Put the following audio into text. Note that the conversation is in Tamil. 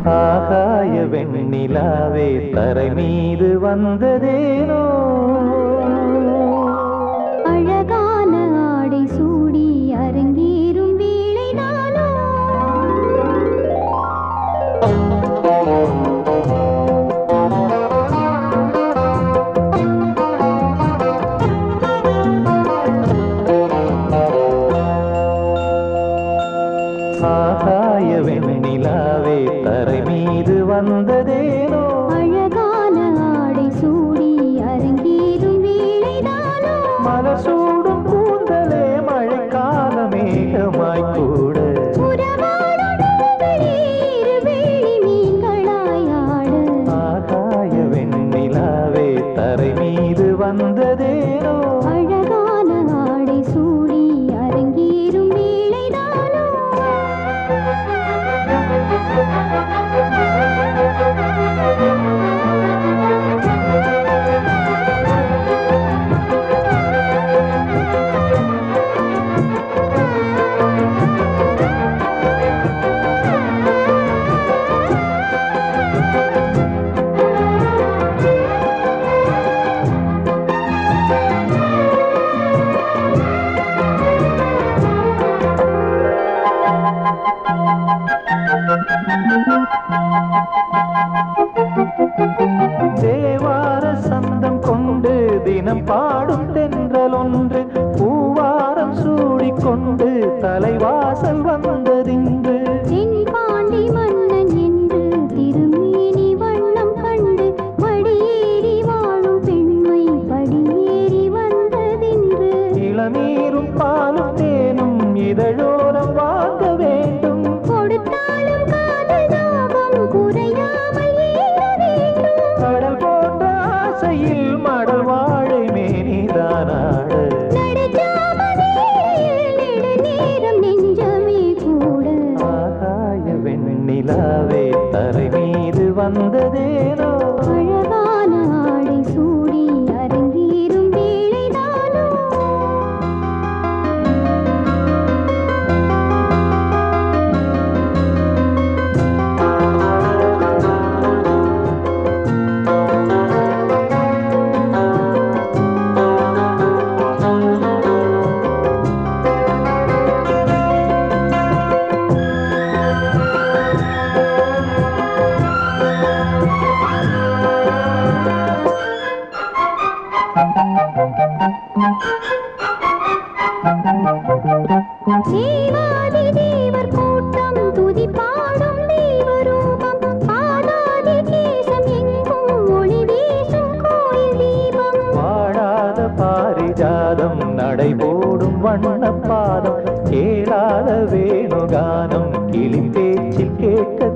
ஆகாய வெண்ணிலாவே தரை மீது வந்ததேனோ அழகான ஆடை சூடி அரங்கேறும் வேளைதானோ ஆகாய வெண்ணிலாவே தரை மீது வந்ததேனோ அழகான ஆடை சூடி அரங்கேறும் வேளைதானோ மலர் சூடும் கூந்தலே மழைக்கால மேகமாய் கூட ஆகாய வெண்ணிலாவே தரை மீது வந்ததேனோ அழகான ஆடை சூடி அரங்கேறும் வேளைதானோ தேவார சந்தம் கொண்டு தினம் பாடும் தென்றல் ஒன்று பூவாரம் சூடிக்கொண்டு தலைவாசல் வந்ததின்று தென்பாண்டி மன்னன் என்று திருமேனி வண்ணம் கண்டு மடியேறி வாழும் பெண்மை படியேறி வந்ததின்று இளநீரும் பாலும் தேனும் இதழோரம் வாங்க வேண்டும் கொடுத்தாலும் காதல் தாபம் குறையாமல் ஏற வேண்டும் கடல் போன்ற ஆசையில் மடல் வாழை மேனிதானாடு நெடுநேரம் நெஞ்சமே கூட ஆகாய வெண்ணிலாவே தரை மீது வந்ததேனோ அழகான ஆடை சூடி அரங்கேறும் வேளைதானோ தேவாதி தேவர் கூட்டம் துதி பாடும் தெய்வரூபம் பாடாதி தேசம் எங்கும் ஒளி வீசும் கோயில் தீபம் வாழாத பாரிஜாதம் நடைபோடும் வண்ணப்பாதம் கேளாத வேணுகானம் கிளி பேச்சில் கேட்க